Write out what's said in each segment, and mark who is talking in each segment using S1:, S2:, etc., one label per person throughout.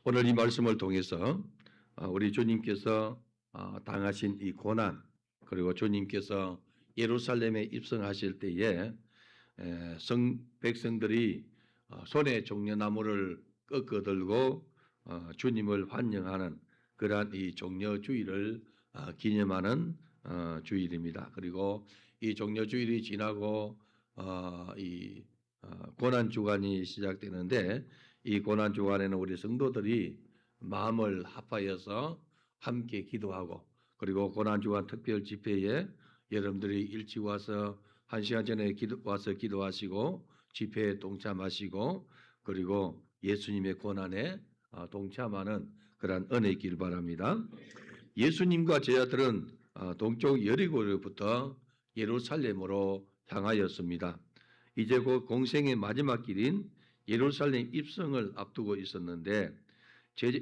S1: 오늘 이 말씀을 통해서 우리 주님께서 당하신 이 고난, 그리고 주님께서 예루살렘에 입성하실 때에 백성들이 손에 종려나무를 꺾어 들고 주님을 환영하는 그러한 이 종려주일을 기념하는 주일입니다. 그리고 이 종려주일이 지나고 이 고난 주간이 시작되는데, 이 고난 주간에는 우리 성도들이 마음을 합하여서 함께 기도하고, 그리고 고난 주간 특별 집회에 여러분들이 일찍 와서 1시간 전에 와서 기도하시고 집회에 동참하시고, 그리고 예수님의 고난에 동참하는 그러한 은혜 있길 바랍니다. 예수님과 제자들은 동쪽 여리고로부터 예루살렘으로 향하였습니다. 이제 곧 공생의 마지막 길인 예루살렘 입성을 앞두고 있었는데,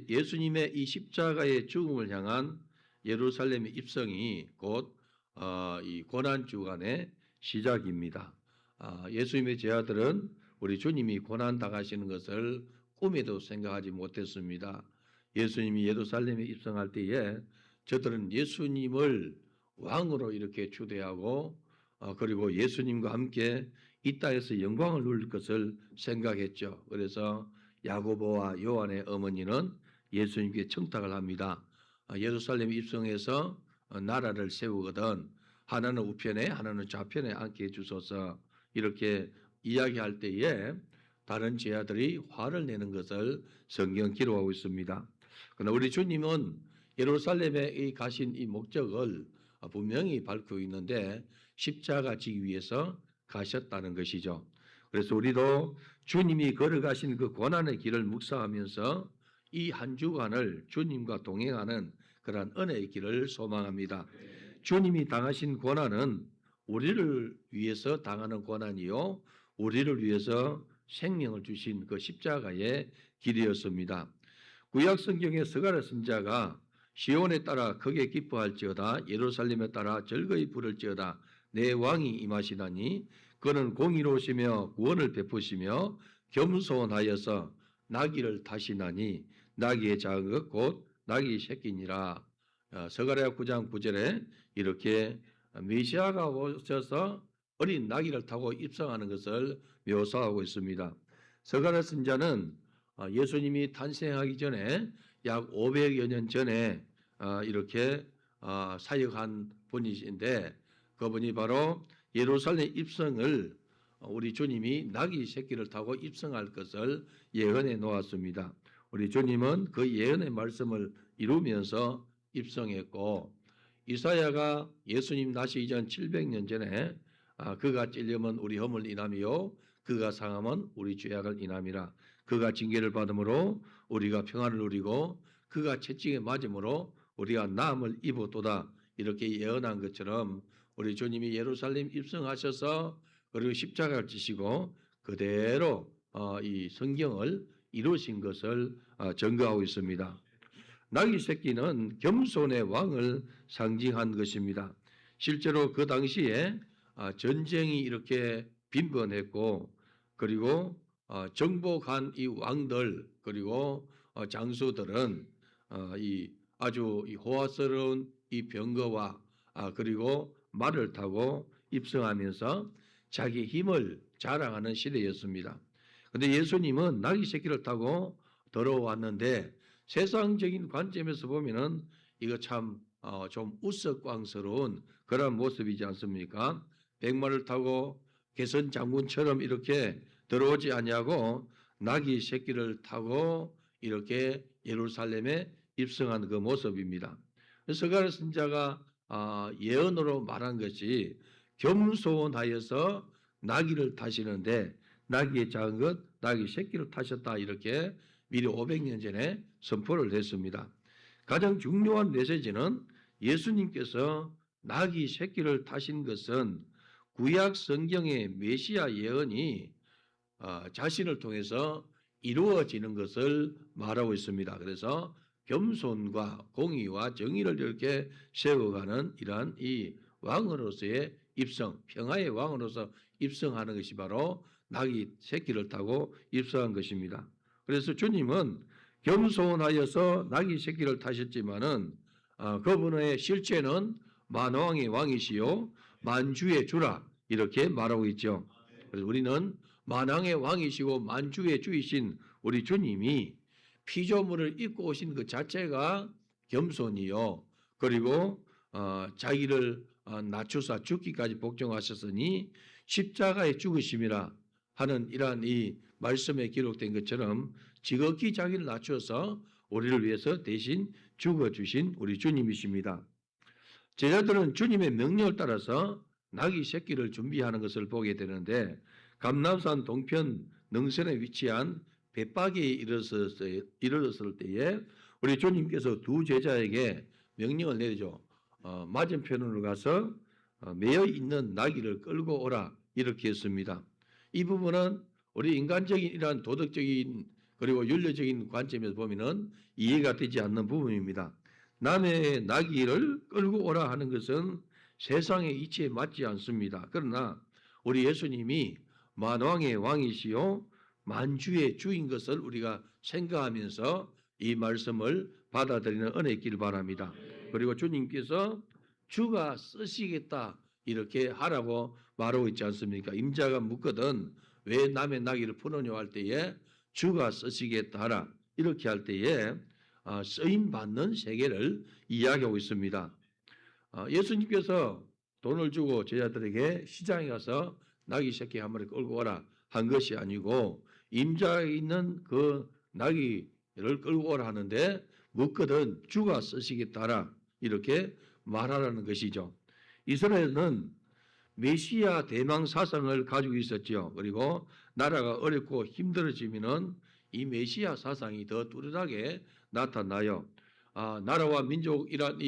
S1: 예수님의 이 십자가의 죽음을 향한 예루살렘의 입성이 곧 이 고난 주간의 시작입니다. 예수님의 제자들은 우리 주님이 고난 당하시는 것을 꿈에도 생각하지 못했습니다. 예수님이 예루살렘에 입성할 때에 저들은 예수님을 왕으로 이렇게 추대하고 그리고 예수님과 함께 이 땅에서 영광을 누릴 것을 생각했죠. 그래서 야고보와 요한의 어머니는 예수님께 청탁을 합니다. 예루살렘 입성해서 나라를 세우거든 하나는 우편에 하나는 좌편에 앉게 해주소서, 이렇게 이야기할 때에 다른 제자들이 화를 내는 것을 성경 기록하고 있습니다. 그러나 우리 주님은 예루살렘에 가신 이 목적을 분명히 밝히고 있는데, 십자가 지기 위해서 가셨다는 것이죠. 그래서 우리도 주님이 걸어가신 그 고난의 길을 묵상하면서 이 한 주간을 주님과 동행하는 그러한 은혜의 길을 소망합니다. 주님이 당하신 고난은 우리를 위해서 당하는 고난이요, 우리를 위해서 생명을 주신 그 십자가의 길이었습니다. 구약 성경의 스가랴 선지자가 시온에 따라 크게 기뻐할지어다, 예루살렘에 따라 즐거이 부를지어다, 내 왕이 임하시나니 그는 공의로우시며 구원을 베푸시며 겸손하여서 나귀를 타시나니 나귀의 작은 것 곧 나귀 새끼니라. 스가랴 9장 9절에 이렇게 메시아가 오셔서 어린 나귀를 타고 입성하는 것을 묘사하고 있습니다. 스가랴 선지자는 예수님이 탄생하기 전에 약 500여 년 전에 이렇게 사역한 분이신데, 그분이 바로 예루살렘 입성을 우리 주님이 나귀 새끼를 타고 입성할 것을 예언해 놓았습니다. 우리 주님은 그 예언의 말씀을 이루면서 입성했고, 이사야가 예수님 나시기 전 700년 전에 그가 찔림은 우리 허물 인함이요 그가 상함은 우리 죄악을 인함이라, 그가 징계를 받음으로 우리가 평안을 누리고 그가 채찍에 맞음으로 우리가 나음을 입었도다, 이렇게 예언한 것처럼 우리 주님이 예루살렘 입성하셔서 그리고 십자가를 지시고 그대로 이 성경을 이루신 것을 증거하고 있습니다. 나귀 새끼는 겸손의 왕을 상징한 것입니다. 실제로 그 당시에 전쟁이 이렇게 빈번했고, 그리고 정복한 이 왕들 그리고 장수들은 이 아주 호화스러운 이 병거와 그리고 말을 타고 입성하면서 자기 힘을 자랑하는 시대였습니다. 그런데 예수님은 나귀 새끼를 타고 들어왔는데, 세상적인 관점에서 보면은 이거 참 좀 우스꽝스러운 그런 모습이지 않습니까? 백마를 타고 개선 장군처럼 이렇게 들어오지 아니하고 나귀 새끼를 타고 이렇게 예루살렘에 입성한 그 모습입니다. 스가랴 선지자가 예언으로 말한 것이 겸손하여서 나귀를 타시는데 나귀의 작은 것 나귀 새끼를 타셨다, 이렇게 미리 500년 전에 선포를 했습니다. 가장 중요한 메시지는 예수님께서 나귀 새끼를 타신 것은 구약 성경의 메시아 예언이 자신을 통해서 이루어지는 것을 말하고 있습니다. 그래서 겸손과 공의와 정의를 이렇게 세워가는 이러한 이 왕으로서의 입성, 평화의 왕으로서 입성하는 것이 바로 나귀 새끼를 타고 입성한 것입니다. 그래서 주님은 겸손하여서 낙이 새끼를 타셨지만은 그분의 실체는 만왕의 왕이시요 만주의 주라 이렇게 말하고 있죠. 그래서 우리는 만왕의 왕이시고 만주의 주이신 우리 주님이 피조물을 입고 오신 그 자체가 겸손이요. 그리고 자기를 낮추사 죽기까지 복종하셨으니 십자가의 죽으심이라 하는 이러한 이 말씀에 기록된 것처럼 지극히 자기를 낮추어서 우리를 위해서 대신 죽어주신 우리 주님이십니다. 제자들은 주님의 명령을 따라서 나귀 새끼를 준비하는 것을 보게 되는데 감람산 동편 능선에 위치한 벳바기에 이르렀을 때에 우리 주님께서 두 제자에게 명령을 내리죠. 맞은편으로 가서 매여 있는 나귀를 끌고 오라 이렇게 했습니다. 이 부분은 우리 인간적인 이러한 도덕적인 그리고 윤리적인 관점에서 보면은 이해가 되지 않는 부분입니다. 남의 나귀를 끌고 오라 하는 것은 세상의 이치에 맞지 않습니다. 그러나 우리 예수님이 만왕의 왕이시요 만주의 주인 것을 우리가 생각하면서 이 말씀을 받아들이는 은혜 있기를 바랍니다. 그리고 주님께서 주가 쓰시겠다 이렇게 하라고 말하고 있지 않습니까? 임자가 묻거든 왜 남의 나귀를 풀으냐 할 때에 주가 쓰시겠다 하라 이렇게 할 때에 쓰임 받는 세계를 이야기하고 있습니다. 예수님께서 돈을 주고 제자들에게 시장에 가서 나귀 새끼 한 마리 끌고 오라 한 것이 아니고 임자에 있는 그 나귀를 끌고 오라 하는데 묻거든 주가 쓰시겠다 하라 이렇게 말하라는 것이죠. 이스라엘은 메시아 대망 사상을 가지고 있었죠. 그리고 나라가 어렵고 힘들어지면은 이 메시아 사상이 더 뚜렷하게 나타나요. 나라와 민족이란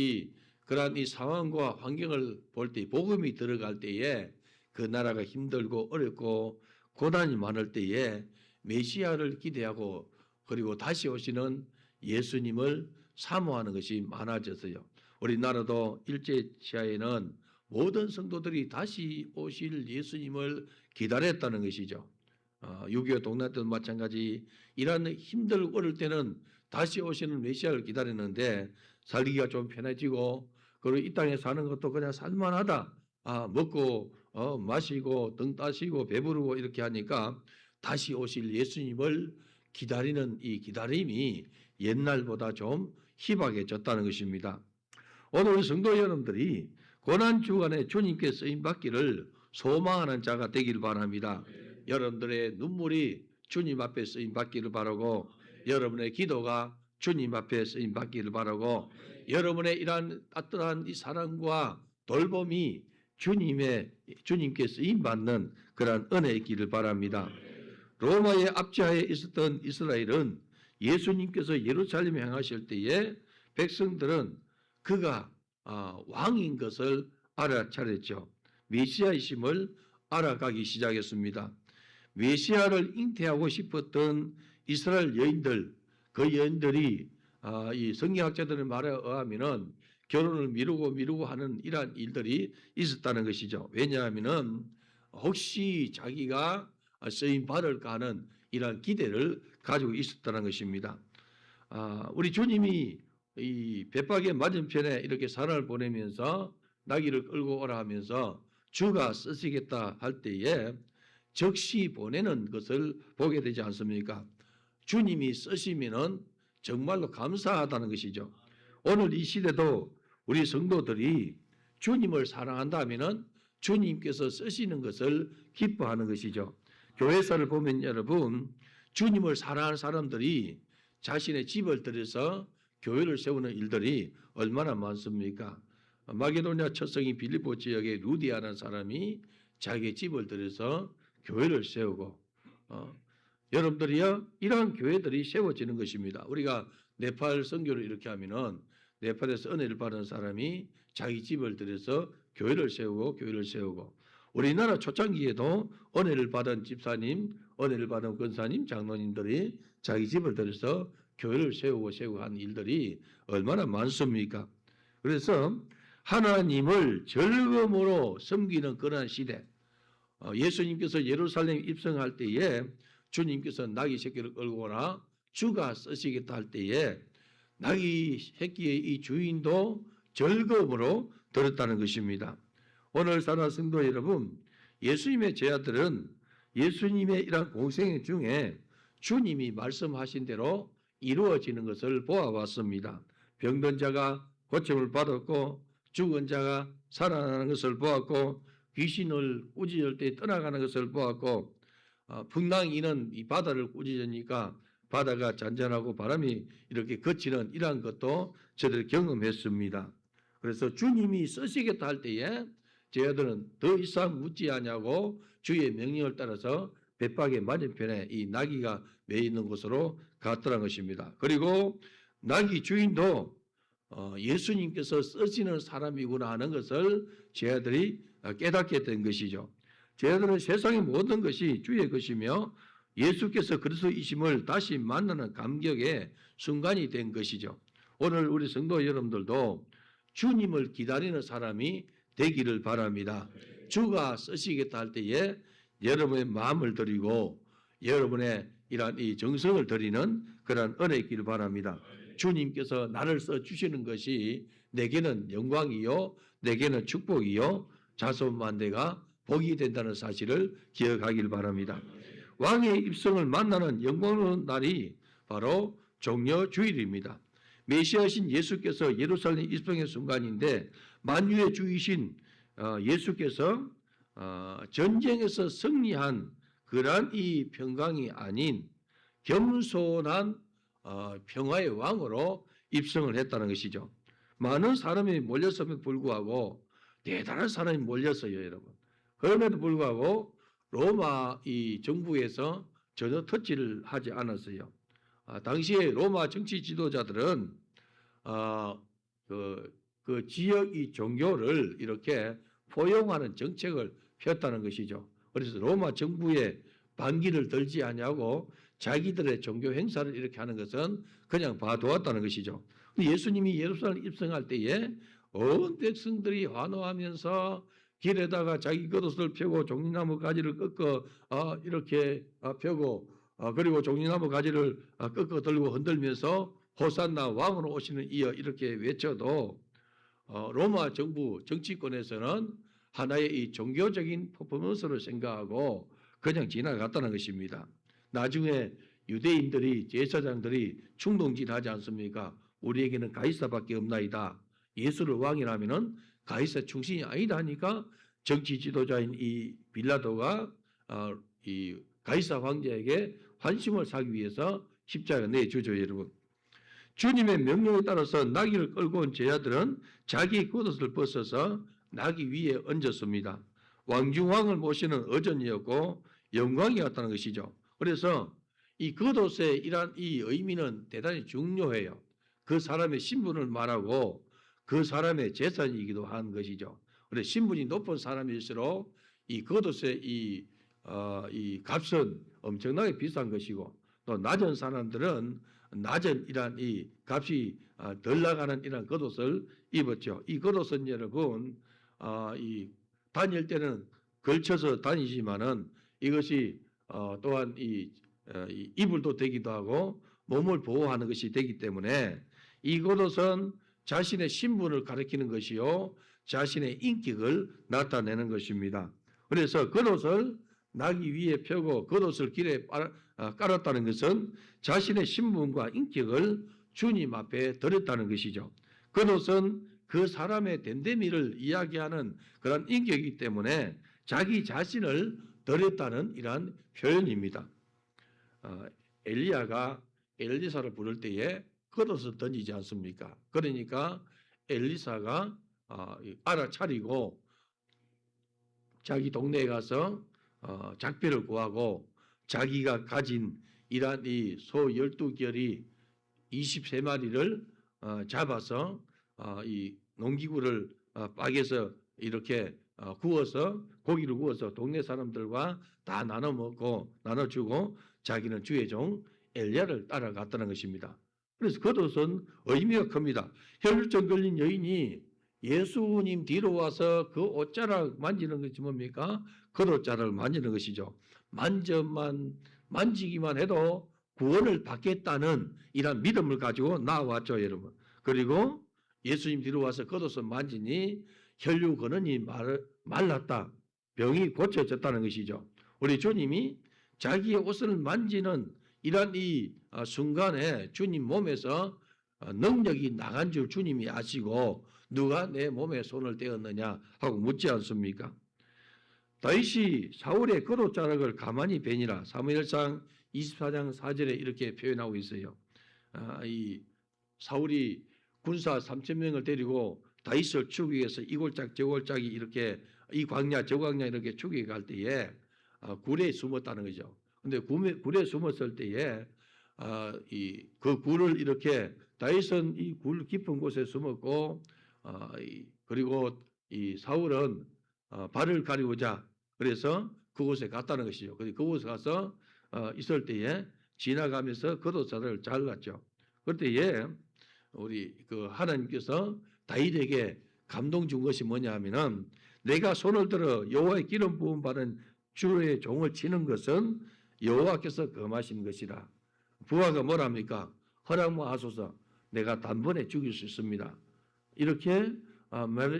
S1: 그러한 이 상황과 환경을 볼 때 복음이 들어갈 때에 그 나라가 힘들고 어렵고 고난이 많을 때에 메시아를 기대하고 그리고 다시 오시는 예수님을 사모하는 것이 많아졌어요. 우리나라도 일제시대에는 모든 성도들이 다시 오실 예수님을 기다렸다는 것이죠. 6.25 동란 때도 마찬가지 이런 힘들고 어릴 때는 다시 오시는 메시아를 기다렸는데 살기가 좀 편해지고 그리고 이 땅에 사는 것도 그냥 살만하다. 먹고 마시고 등 따시고 배부르고 이렇게 하니까 다시 오실 예수님을 기다리는 이 기다림이 옛날보다 좀 희박해졌다는 것입니다. 오늘 성도 여러분들이 고난 주간에 주님께 쓰임 받기를 소망하는 자가 되기를 바랍니다. 여러분들의 눈물이 주님 앞에 쓰임 받기를 바라고 여러분의 기도가 주님 앞에 쓰임 받기를 바라고 여러분의 이러한 따뜻한 이 사랑과 돌봄이 주님께 쓰임 받는 그러한 은혜 있기를 바랍니다. 로마의 압제하에 있었던 이스라엘은 예수님께서 예루살렘에 향하실 때에 백성들은 그가 왕인 것을 알아차렸죠. 메시아이심을 알아가기 시작했습니다. 메시아를 잉태하고 싶었던 이스라엘 여인들, 그 여인들이 이 성경학자들의 말에 의하면은 결혼을 미루고 하는 이러한 일들이 있었다는 것이죠. 왜냐하면은 혹시 자기가 쓰임 받을까 하는 이러한 기대를 가지고 있었다는 것입니다. 우리 주님이 이 벳바기의 맞은편에 이렇게 사람을 보내면서 나귀를 끌고 오라 하면서 주가 쓰시겠다 할 때에 즉시 보내는 것을 보게 되지 않습니까? 주님이 쓰시면은 정말로 감사하다는 것이죠. 오늘 이 시대도 우리 성도들이 주님을 사랑한다면은 주님께서 쓰시는 것을 기뻐하는 것이죠. 교회사를 보면 여러분 주님을 사랑하는 사람들이 자신의 집을 들여서 교회를 세우는 일들이 얼마나 많습니까? 마게도냐 첫성이 빌립보 지역의 루디아라는 사람이 자기의 집을 들여서 교회를 세우고 여러분들이요 이러한 교회들이 세워지는 것입니다. 우리가 네팔 선교를 이렇게 하면은 네팔에서 은혜를 받은 사람이 자기 집을 들여서 교회를 세우고 우리나라 초창기에도 은혜를 받은 집사님, 은혜를 받은 권사님, 장로님들이 자기 집을 들여서 교회를 세우고 한 일들이 얼마나 많습니까? 그래서 하나님을 즐거움으로 섬기는 그런 시대. 예수님께서 예루살렘 입성할 때에 주님께서 나귀 새끼를 끌고 오라 주가 쓰시겠다 할 때에 나귀 새끼의 이 주인도 즐거움으로 들었다는 것입니다. 오늘 사랑하는 성도 여러분, 예수님의 제자들은 예수님의 이러한 공생 중에 주님이 말씀하신 대로 이루어지는 것을 보아왔습니다. 병든 자가 고침을 받았고 죽은 자가 살아나는 것을 보았고 귀신을 꾸짖을 때 떠나가는 것을 보았고 풍랑이는 이 바다를 꾸짖으니까 바다가 잔잔하고 바람이 이렇게 거치는 이러한 것도 저들 경험했습니다. 그래서 주님이 쓰시겠다 할 때에 제자들은 더 이상 묻지 않냐고 주의 명령을 따라서 벳박의 맞은편에 이 나귀가 매 있는 곳으로 갔더란 것입니다. 그리고 나귀 주인도 예수님께서 쓰시는 사람이구나 하는 것을 제자들이 깨닫게 된 것이죠. 제자들은 세상의 모든 것이 주의 것이며 예수께서 그리스도이심을 다시 만나는 감격의 순간이 된 것이죠. 오늘 우리 성도 여러분들도 주님을 기다리는 사람이 되기를 바랍니다. 주가 쓰시겠다 할 때에 여러분의 마음을 드리고 여러분의 이러한 이 정성을 드리는 그런 은혜 있기를 바랍니다. 주님께서 나를 써주시는 것이 내게는 영광이요 내게는 축복이요 자손만대가 복이 된다는 사실을 기억하길 바랍니다. 왕의 입성을 만나는 영광스러운 날이 바로 종려주일입니다. 메시아신 예수께서 예루살렘 입성의 순간인데 만유의 주이신 예수께서 전쟁에서 승리한 그러한 이 평강이 아닌 겸손한 평화의 왕으로 입성을 했다는 것이죠. 많은 사람이 몰렸음에도 불구하고 대단한 사람이 몰렸어요, 여러분. 그럼에도 불구하고 로마 이 정부에서 전혀 터치를 하지 않았어요. 당시에 로마 정치 지도자들은 그 지역 이 종교를 이렇게 포용하는 정책을 폈다는 것이죠. 그래서 로마 정부의 반기를 들지 아니하고 자기들의 종교 행사를 이렇게 하는 것은 그냥 봐두었다는 것이죠. 예수님이 예루살렘 입성할 때에 온 백성들이 환호하면서 길에다가 자기 겉옷을 펴고 종려나무 가지를 꺾어 이렇게 펴고 그리고 종려나무 가지를 꺾어 들고 흔들면서 호산나 왕으로 오시는 이여 이렇게 외쳐도 로마 정부 정치권에서는 하나의 이 종교적인 퍼포먼스로 생각하고 그냥 지나갔다는 것입니다. 나중에 유대인들이 제사장들이 충동질하지 않습니까? 우리에게는 가이사밖에 없나이다. 예수를 왕이라면은 가이사 충신이 아니다 하니까 정치 지도자인 이 빌라도가 이 가이사 황제에게 환심을 사기 위해서 십자가 내주죠, 여러분. 주님의 명령에 따라서 나귀를 끌고 온 제자들은 자기 겉옷을 벗어서 나귀 위에 얹었습니다. 왕중왕을 모시는 어전이었고 영광이었다는 것이죠. 그래서 이 겉옷의 이러한 이 의미는 대단히 중요해요. 그 사람의 신분을 말하고 그 사람의 재산이기도 한 것이죠. 그래서 신분이 높은 사람일수록 이 겉옷의 이 값은 엄청나게 비싼 것이고 또 낮은 사람들은 낮은 이러한 이 값이 덜 나가는 이러한 겉옷을 입었죠. 이 겉옷은 여러분 이 다닐 때는 걸쳐서 다니지만은 이것이 또한 이 이불도 되기도 하고 몸을 보호하는 것이 되기 때문에 이 겉옷은 자신의 신분을 가리키는 것이요 자신의 인격을 나타내는 것입니다. 그래서 겉옷을 나귀 위에 펴고 겉옷을 길에 깔았다는 것은 자신의 신분과 인격을 주님 앞에 드렸다는 것이죠. 겉옷은 그 사람의 됨됨이를 이야기하는 그런 인격이기 때문에 자기 자신을 드렸다는 이러한 표현입니다. 엘리야가 엘리사를 부를 때에 겉옷을 던지지 않습니까? 그러니까 엘리사가 알아차리고 자기 동네에 가서 작별을 구하고 자기가 가진 이러한 이 소 12결이 23마리를 잡아서 이 농기구를 빡에서 이렇게 구워서 고기를 구워서 동네 사람들과 다 나눠 먹고 나눠주고 자기는 주의 종 엘리야를 따라갔다는 것입니다. 그래서 겉옷은 의미가 큽니다. 혈루증 걸린 여인이 예수님 뒤로 와서 그 옷자락 만지는 것이 뭡니까? 겉옷자락을 만지는 것이죠. 만지기만 해도 구원을 받겠다는 이런 믿음을 가지고 나왔죠, 여러분. 그리고 예수님 뒤로 와서 겉옷을 만지니 혈류 근원이 말랐다. 병이 고쳐졌다는 것이죠. 우리 주님이 자기의 옷을 만지는 이런 이 순간에 주님 몸에서 능력이 나간 줄 주님이 아시고 누가 내 몸에 손을 떼었느냐 하고 묻지 않습니까? 다윗이 사울의 겉옷자락을 가만히 베니라. 사무엘상 24장 4절에 이렇게 표현하고 있어요. 이 사울이 군사 3,000명을 데리고 다윗을 죽이기 위해서 이 골짝 저 골짝이 이렇게 이 광야 저 광야 이렇게 죽이게 갈 때에 굴에 숨었다는 거죠. 근데 굴에 숨었을 때에 그 굴을 이렇게 다윗은 이 굴 깊은 곳에 숨었고 그리고 이 사울은 발을 가리고자 그래서 그곳에 갔다는 것이죠. 그곳에 가서 있을 때에 지나가면서 겉옷자락을 잘랐죠. 그때에 우리 그 하나님께서 다윗에게 감동 준 것이 뭐냐 하면은 내가 손을 들어 여호와의 기름 부음 받은 주의 종을 치는 것은 여호와께서 금하신 것이라. 부하가 뭐랍니까? 허락만 하소서. 내가 단번에 죽일 수 있습니다. 이렇게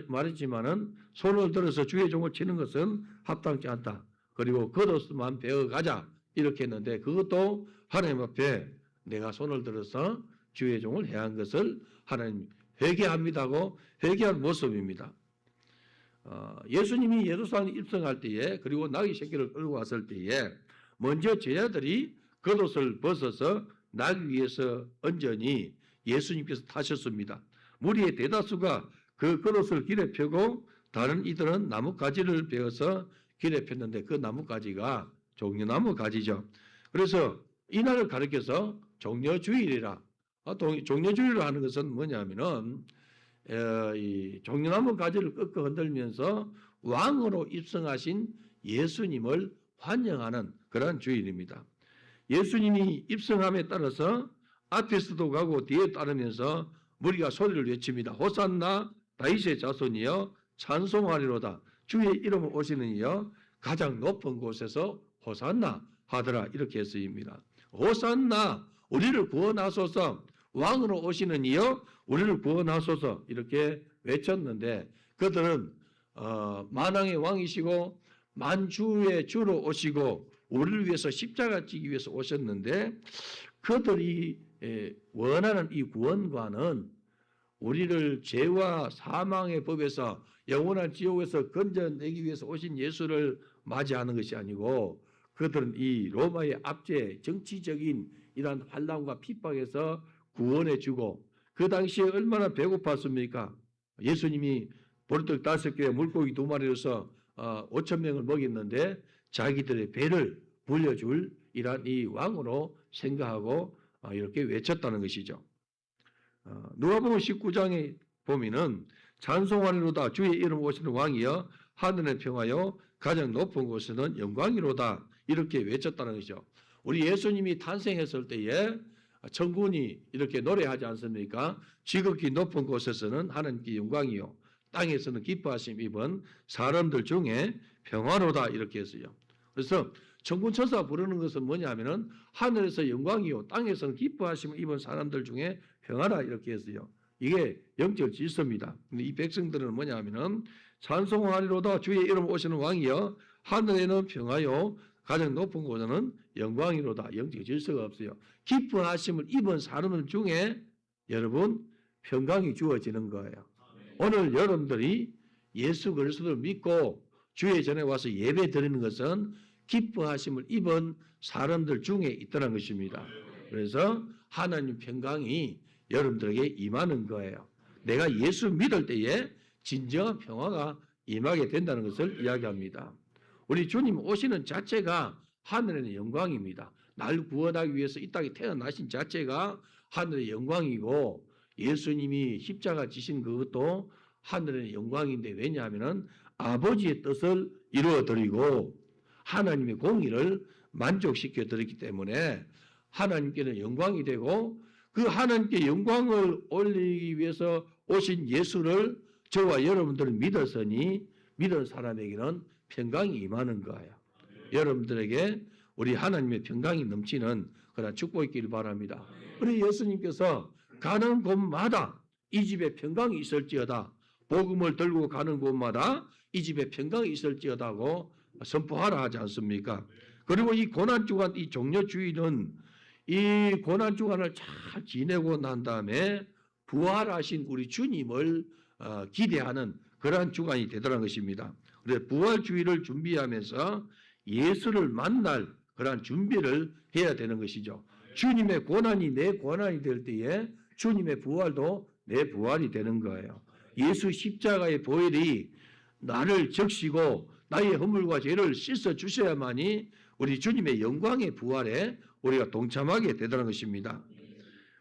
S1: 말했지만은 손을 들어서 주의 종을 치는 것은 합당치 않다. 그리고 겉옷만 베어 가자 이렇게 했는데 그것도 하나님 앞에 내가 손을 들어서 주의 종을 해한 것을 하나님 회개합니다고 회개한 모습입니다. 예수님이 예루살렘에 입성할 때에 그리고 나귀 새끼를 끌고 왔을 때에 먼저 제자들이 겉옷을 벗어서 나귀 위에서 얹으니 예수님께서 타셨습니다. 무리의 대다수가 그 겉옷을 길에 펴고 다른 이들은 나뭇가지를 베어서 길에 폈는데 그 나뭇가지가 종려나무 가지죠. 그래서 이날을 가리켜서 종려주일이라. 종려주일을 하는 것은 뭐냐면은 이 종려나무 가지를 꺾어 흔들면서 왕으로 입성하신 예수님을 환영하는 그런 주일입니다. 예수님이 입성함에 따라서 앞에서도 가고 뒤에 따르면서 무리가 소리를 외칩니다. 호산나 다윗의 자손이여 찬송하리로다. 주의 이름을 오시는 이여 가장 높은 곳에서 호산나 하더라 이렇게 쓰입니다. 호산나 우리를 구원하소서. 왕으로 오시는 이여 우리를 구원하소서 이렇게 외쳤는데 그들은 만왕의 왕이시고 만주의 주로 오시고 우리를 위해서 십자가 지기 위해서 오셨는데 그들이 원하는 이 구원과는 우리를 죄와 사망의 법에서 영원한 지옥에서 건져내기 위해서 오신 예수를 맞이하는 것이 아니고 그들은 이 로마의 압제 정치적인 이러한 환난과 핍박에서 구원해 주고 그 당시에 얼마나 배고팠습니까? 예수님이 보리떡 5개에 물고기 2마리로서 5,000명을 먹였는데 자기들의 배를 불려줄 이러한 이 왕으로 생각하고 이렇게 외쳤다는 것이죠. 누가복음 19장에 보면은 찬송하리로다 주의 이름 오시는 왕이여 하늘의 평화여 가장 높은 곳에는 영광이로다 이렇게 외쳤다는 것이죠. 우리 예수님이 탄생했을 때에 천군이 이렇게 노래하지 않습니까? 지극히 높은 곳에서는 하나님께 영광이요 땅에서는 기뻐하심 입은 사람들 중에 평화로다 이렇게 했어요. 그래서 천군 천사가 부르는 것은 뭐냐면은 하늘에서 영광이요 땅에서는 기뻐하심을 입은 사람들 중에 평화라 이렇게 했어요. 이게 영적 질서입니다. 근데 이 백성들은 뭐냐면은 찬송하리로다 주의 이름 오시는 왕이여 하늘에는 평화요 가장 높은 곳에는 영광이로다. 영적 질서가 없어요. 기뻐하심을 입은 사람들 중에 여러분 평강이 주어지는 거예요. 오늘 여러분들이 예수 그리스도를 믿고 주의 전에 와서 예배 드리는 것은 기뻐하심을 입은 사람들 중에 있다는 것입니다. 그래서 하나님 평강이 여러분들에게 임하는 거예요. 내가 예수 믿을 때에 진정한 평화가 임하게 된다는 것을 이야기합니다. 우리 주님 오시는 자체가 하늘의 영광입니다. 날 구원하기 위해서 이 땅에 태어나신 자체가 하늘의 영광이고 예수님이 십자가 지신 그것도 하늘의 영광인데 왜냐하면 아버지의 뜻을 이루어드리고 하나님의 공의를 만족시켜 드렸기 때문에 하나님께는 영광이 되고 그 하나님께 영광을 올리기 위해서 오신 예수를 저와 여러분들은 믿었으니 믿은 사람에게는 평강이 임하는 거예요. 여러분들에게 우리 하나님의 평강이 넘치는 그러나 축복이 있기를 바랍니다. 우리 예수님께서 가는 곳마다 이 집에 평강이 있을지어다. 복음을 들고 가는 곳마다 이 집에 평강이 있을지어다고 선포하라 하지 않습니까? 그리고 이 고난주간, 이 종려주일은 이 고난주간을 잘 지내고 난 다음에 부활하신 우리 주님을 기대하는 그러한 주간이 되더라는 것입니다. 그래서 부활주일을 준비하면서 예수를 만날 그러한 준비를 해야 되는 것이죠. 주님의 고난이 내 고난이 될 때에 주님의 부활도 내 부활이 되는 거예요. 예수 십자가의 보혈이 나를 적시고 나의 허물과 죄를 씻어 주셔야만이 우리 주님의 영광의 부활에 우리가 동참하게 되더라는 것입니다.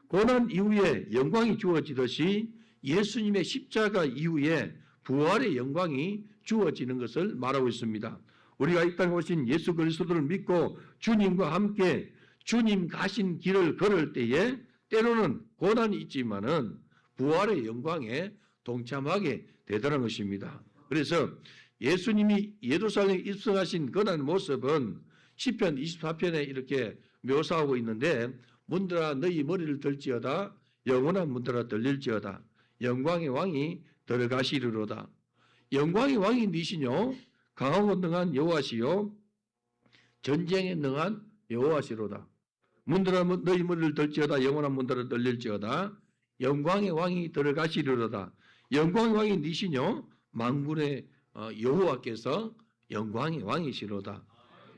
S1: 고난 이후에 영광이 주어지듯이 예수님의 십자가 이후에 부활의 영광이 주어지는 것을 말하고 있습니다. 우리가 이 땅에 오신 예수 그리스도를 믿고 주님과 함께 주님 가신 길을 걸을 때에 때로는 고난이 있지만은 부활의 영광에 동참하게 되더라는 것입니다. 그래서 예수님이 예루살렘에 입성하신 그런 모습은 시편 24편에 이렇게 묘사하고 있는데 문들아 너희 머리를 들지어다 영원한 문들아 들릴지어다 영광의 왕이 들어가시리로다. 영광의 왕이 니시뇨 강하고 능한 여호와시요 전쟁에 능한 여호와시로다. 문들아 너희 머리를 들지어다 영원한 문들아 들릴지어다 영광의 왕이 들어가시리로다. 영광의 왕이 니시뇨 만군의 여호와께서 영광의 왕이시로다.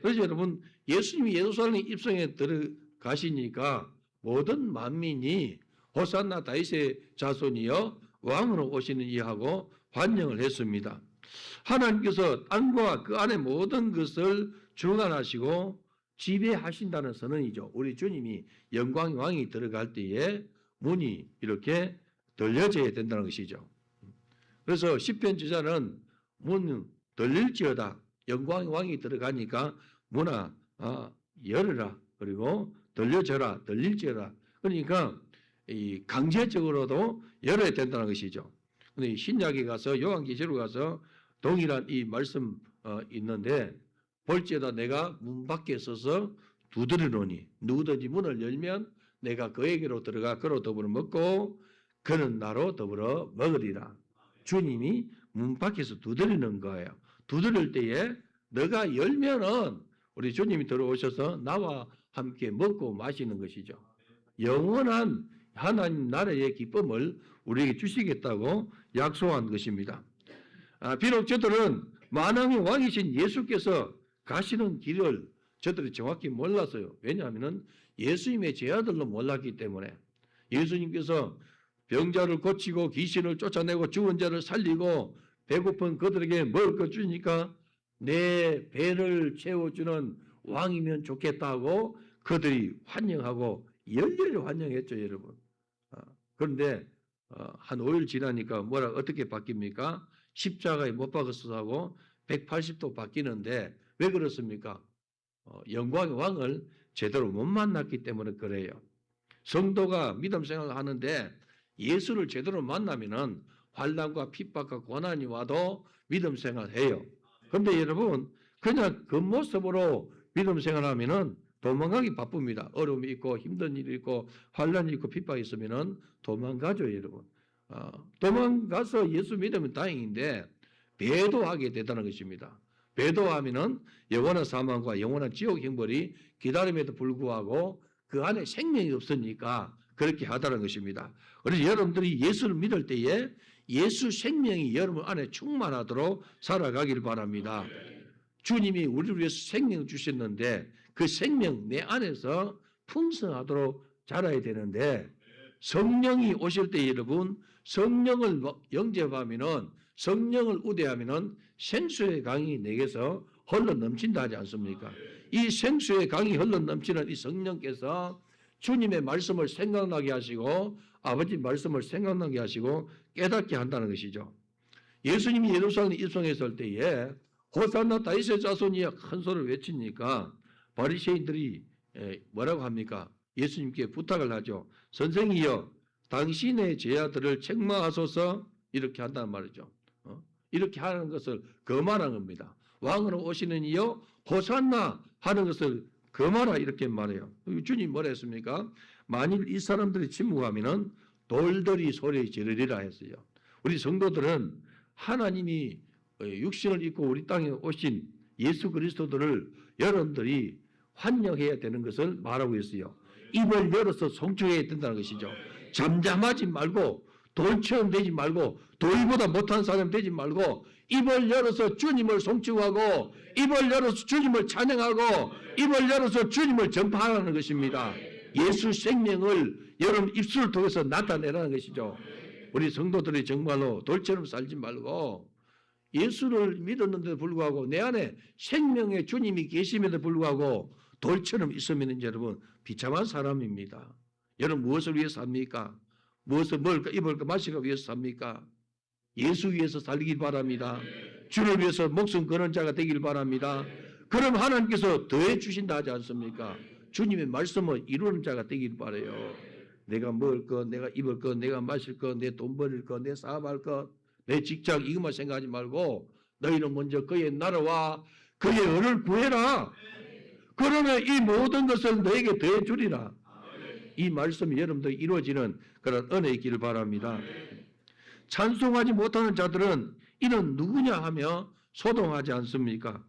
S1: 그래서 여러분 예수님이 예루살렘 입성에 들어가시니까 모든 만민이 호산나 다윗의 자손이여 왕으로 오시는 이하고 환영을 했습니다. 하나님께서 땅과 그 안에 모든 것을 주관하시고 지배하신다는 선언이죠. 우리 주님이 영광의 왕이 들어갈 때에 문이 이렇게 들려져야 된다는 것이죠. 그래서 시편 저자는 문 들릴지어다 영광의 왕이 들어가니까 문아 열어라 그리고 들려져라 들릴지어다. 그러니까 이 강제적으로도 열어야 된다는 것이죠. 근데 신약에 가서 요한계시록 가서 동일한 이 말씀 있는데 볼지어다 내가 문 밖에 서서 두드리노니 누구든지 문을 열면 내가 그에게로 들어가 그로 더불어 먹고 그는 나로 더불어 먹으리라. 주님이 문 밖에서 두드리는 거예요. 두드릴 때에 너가 열면은 우리 주님이 들어오셔서 나와 함께 먹고 마시는 것이죠. 영원한 하나님 나라의 기쁨을 우리에게 주시겠다고 약속한 것입니다. 비록 저들은 만왕의 왕이신 예수께서 가시는 길을 저들이 정확히 몰랐어요. 왜냐하면 예수님의 제자들로 몰랐기 때문에 예수님께서 병자를 고치고 귀신을 쫓아내고 죽은 자를 살리고 배고픈 그들에게 먹을 것 주니까 내 배를 채워주는 왕이면 좋겠다고 그들이 환영하고 열렬히 환영했죠, 여러분. 그런데 한 5일 지나니까 어떻게 바뀝니까? 십자가에 못 박아서 하고 180도 바뀌는데 왜 그렇습니까? 영광의 왕을 제대로 못 만났기 때문에 그래요. 성도가 믿음 생활을 하는데 예수를 제대로 만나면은 환난과 핍박과 고난이 와도 믿음 생활해요. 그런데 여러분 그냥 겉모습으로 믿음 생활하면은 도망가기 바쁩니다. 어려움이 있고 힘든 일이 있고 환난이 있고 핍박이 있으면은 도망가죠, 여러분. 도망가서 예수 믿으면 다행인데 배도하게 되다는 것입니다. 배도하면은 영원한 사망과 영원한 지옥 형벌이 기다림에도 불구하고 그 안에 생명이 없으니까 그렇게 하다는 것입니다. 그래서 여러분들이 예수를 믿을 때에 예수 생명이 여러분 안에 충만하도록 살아가기를 바랍니다. 주님이 우리를 위해서 생명을 주셨는데 그 생명 내 안에서 풍성하도록 자라야 되는데 성령이 오실 때 여러분 성령을 영접하면은 성령을 우대하면은 생수의 강이 내게서 흘러 넘친다 하지 않습니까? 이 생수의 강이 흘러 넘치는 이 성령께서 주님의 말씀을 생각나게 하시고 아버지 말씀을 생각나게 하시고 깨닫게 한다는 것이죠. 예수님이 예루살렘에 입성했을 때에 호산나 다윗의 자손이여 큰 소리를 외치니까 바리새인들이 뭐라고 합니까? 예수님께 부탁을 하죠. 선생이여 당신의 제자들을 책망하소서 이렇게 한다는 말이죠. 이렇게 하는 것을 거만한 겁니다. 왕으로 오시는 이여 호산나 하는 것을 금하라 이렇게 말해요. 주님 뭐라 했습니까? 만일 이 사람들이 침묵하면은 돌들이 소리 지르리라 했어요. 우리 성도들은 하나님이 육신을 입고 우리 땅에 오신 예수 그리스도들을 여러분들이 환영해야 되는 것을 말하고 있어요. 입을 열어서 송축해야 된다는 것이죠. 잠잠하지 말고 돌처럼 되지 말고 돌보다 못한 사람 되지 말고 입을 열어서 주님을 송축하고 입을 열어서 주님을 찬양하고 입을 열어서 주님을 전파하는 것입니다. 예수 생명을 여러분 입술을 통해서 나타내라는 것이죠. 우리 성도들이 정말로 돌처럼 살지 말고 예수를 믿었는데도 불구하고 내 안에 생명의 주님이 계심에도 불구하고 돌처럼 있으면 여러분 비참한 사람입니다. 여러분 무엇을 위해서 삽니까? 무엇을 먹을까 입을까 마실까 위해서 삽니까? 예수 위해서 살길 바랍니다. 주를 위해서 목숨 거는 자가 되길 바랍니다. 그럼 하나님께서 더해 주신다 하지 않습니까? 주님의 말씀을 이루는 자가 되길 바라요. 내가 먹을 것, 내가 입을 것, 내가 마실 것, 내 돈 벌일 것, 내 사업할 것, 내 직장 이것만 생각하지 말고 너희는 먼저 그의 나라와 그의 의를 구해라. 그러면 이 모든 것을 너에게 더해 주리라. 이 말씀이 여러분들 이루어지는 그런 은혜 있기를 바랍니다. 찬송하지 못하는 자들은 이는 누구냐 하며 소동하지 않습니까?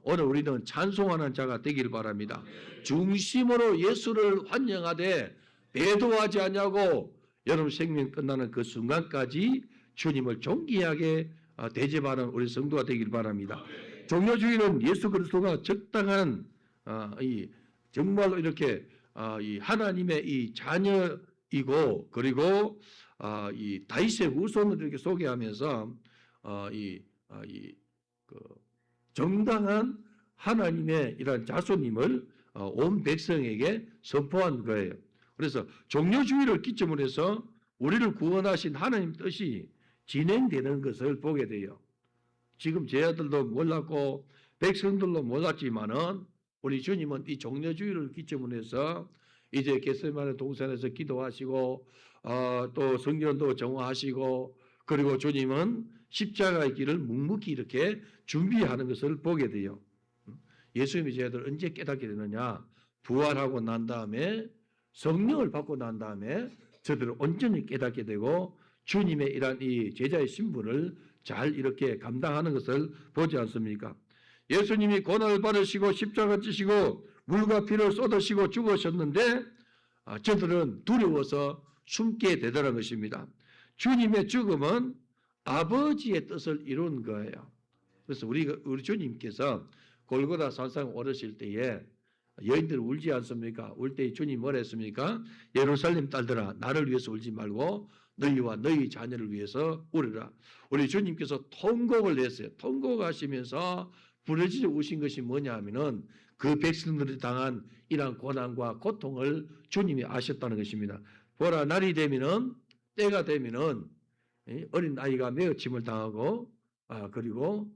S1: 오늘 우리는 찬송하는 자가 되기를 바랍니다. 중심으로 예수를 환영하되 배도하지 않냐고 여러분 생명 끝나는 그 순간까지 주님을 존귀하게 대접하는 우리 성도가 되기를 바랍니다. 종료주의는 예수 그리스도가 적당한 정말로 이렇게 이 하나님의 이 자녀이고 그리고 이 다윗의 후손을 이렇게 소개하면서 정당한 하나님의 이런 자손임을 온 백성에게 선포한 거예요. 그래서 종료주의를 기점으로 해서 우리를 구원하신 하나님 뜻이 진행되는 것을 보게 돼요. 지금 제자들도 몰랐고 백성들도 몰랐지만은 우리 주님은 이 종료주의를 기점으로 해서 이제 겟세마네 동산에서 기도하시고 또 성전도 정화하시고 그리고 주님은 십자가의 길을 묵묵히 이렇게 준비하는 것을 보게 돼요. 예수님이 제자들 언제 깨닫게 되느냐? 부활하고 난 다음에 성령을 받고 난 다음에 저들은 온전히 깨닫게 되고 주님의 이런 이 제자의 신분을 잘 이렇게 감당하는 것을 보지 않습니까? 예수님이 고난을 받으시고 십자가 지시고 물과 피를 쏟으시고 죽으셨는데 저들은 두려워서 숨게 되더라는 것입니다. 주님의 죽음은 아버지의 뜻을 이룬 거예요. 그래서 우리 주님께서 골고다 산상 오르실 때에 여인들 울지 않습니까? 울 때 주님 뭐라 했습니까? 예루살렘 딸들아 나를 위해서 울지 말고 너희와 너희 자녀를 위해서 울으라. 우리 주님께서 통곡을 했어요. 통곡하시면서 부르짖어 우신 것이 뭐냐 하면은 그 백성들이 당한 이러한 고난과 고통을 주님이 아셨다는 것입니다. 보라 날이 되면은 때가 되면은 어린 아이가 매어침을 당하고 그리고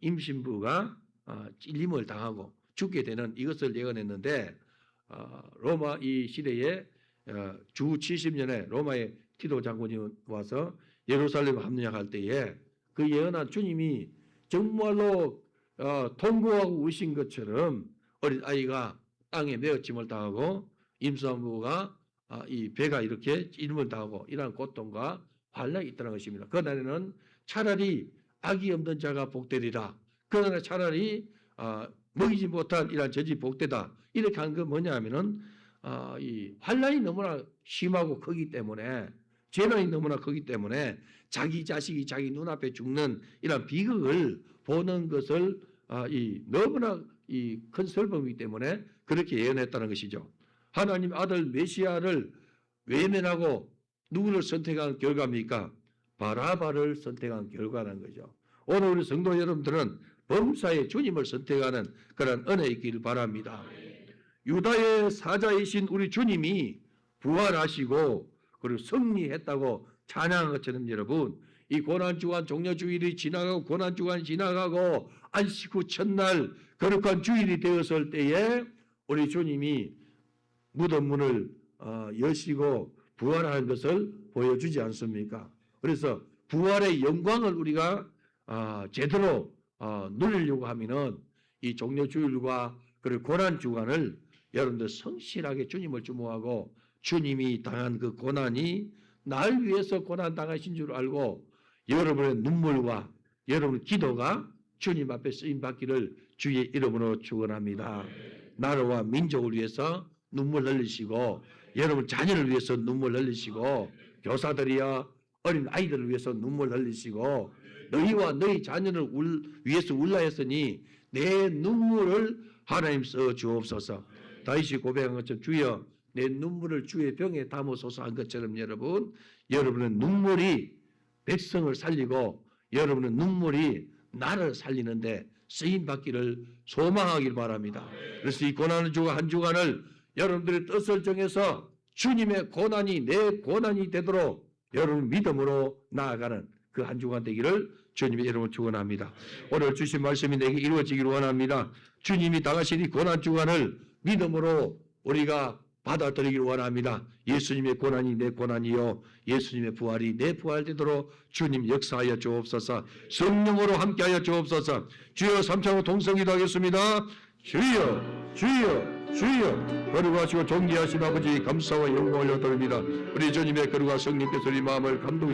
S1: 임신부가 찔림을 당하고 죽게 되는 이것을 예언했는데 로마 이 시대에 주 70년에 로마의 티도 장군이 와서 예루살렘 합류할 때에 그 예언한 주님이 정말로 통곡하고 우신 것처럼 어린 아이가 땅에 매어침을 당하고 임산부가 이 배가 이렇게 찔림을 당하고 이러한 고통과 환란이 있다는 것입니다. 그날에는 차라리 아기 없는 자가 복되리라. 그날에 차라리 먹이지 못한 이러한 젖이 복되다. 이렇게 한 건 뭐냐 하면은 이 환란이 너무나 심하고 크기 때문에 재난이 너무나 크기 때문에 자기 자식이 자기 눈앞에 죽는 이런 비극을 보는 것을 너무나 이 큰 슬픔이기 때문에 그렇게 예언했다는 것이죠. 하나님 아들 메시아를 외면하고 누구를 선택한 결과입니까? 바라바를 선택한 결과라는 거죠. 오늘 우리 성도 여러분들은 범사에 주님을 선택하는 그런 은혜 있기를 바랍니다. 유다의 사자이신 우리 주님이 부활하시고 그리고 승리했다고 찬양한 것처럼 여러분 이 고난주간 종료주일이 지나가고 고난주간이 지나가고 안식 후 첫날 거룩한 주일이 되었을 때에 우리 주님이 무덤 문을 여시고 부활한 것을 보여주지 않습니까? 그래서 부활의 영광을 우리가 제대로 누리려고 하면은 이 종료주일과 그리고 고난 주간을 여러분들 성실하게 주님을 주목하고 주님이 당한 그 고난이 날 위해서 고난 당하신 줄 알고 여러분의 눈물과 여러분의 기도가 주님 앞에 쓰임 받기를 주의 이름으로 축원합니다. 나라와 민족을 위해서 눈물 흘리시고 여러분 자녀를 위해서 눈물 흘리시고 교사들이여 어린 아이들을 위해서 눈물 흘리시고 너희와 너희 자녀를 위해서 울라 했으니 내 눈물을 하나님 써 주옵소서. 다윗이 고백한 것처럼 주여 내 눈물을 주의 병에 담으소서 한 것처럼 여러분의 눈물이 백성을 살리고 여러분의 눈물이 나를 살리는데 쓰임 받기를 소망하길 바랍니다. 그래서 이 고난의 주간 한 주간을 여러분들의 뜻을 정해서 주님의 고난이 내 고난이 되도록 여러분 믿음으로 나아가는 그 한 주간 되기를 주님의 이름으로 축원합니다. 오늘 주신 말씀이 내게 이루어지기를 원합니다. 주님이 당하신 이 고난 주간을 믿음으로 우리가 받아들이기를 원합니다. 예수님의 고난이 내 고난이요 예수님의 부활이 내 부활 되도록 주님 역사하여 주옵소서. 성령으로 함께하여 주옵소서. 주여 3차로 동성기도 하겠습니다. 주여 주여 주여 거룩하시고 존귀하신 아버지 감사와 영광을 올려드립니다. 우리 주님의 거룩한 성령께서 우리 마음을 감동시